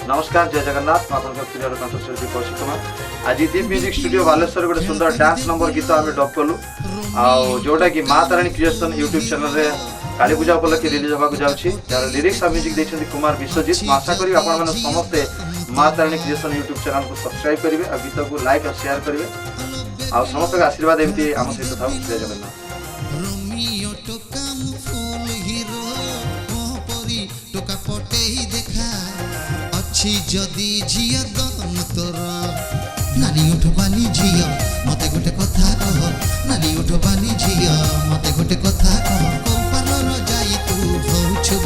नमस्कार जय जगन्नाथ आपन प्रिय कंठस्वरी कौशिक कुमार आज दीप म्यूजिक स्टूडियो बालेश्वर गोटे सुंदर डांस नंबर गीत आम डब कलु जोटा कि माँ तारिणी क्रिएशन यूट्यूब चैनल रे काली पूजा उपलक्षे रिलीज होगा जाऊँगी जार लिरिक्स और म्यूजिक देखते कुमार विश्वजीत आशा करी आपण समस्ते माँ तारिणी क्रिएशन यूट्यूब चैनल को सब्सक्राइब करेंगे और गीत को लाइक और शेयर करेंगे और समस्त आशीर्वाद एमती आम सहित था जय जगन्नाथ। जदि झिया दन तोर नानी उठबानी झिया मते गोटे कथा कह नानी उठबानी झिया मते गोटे कथा कह कंपालर जाई तू होछु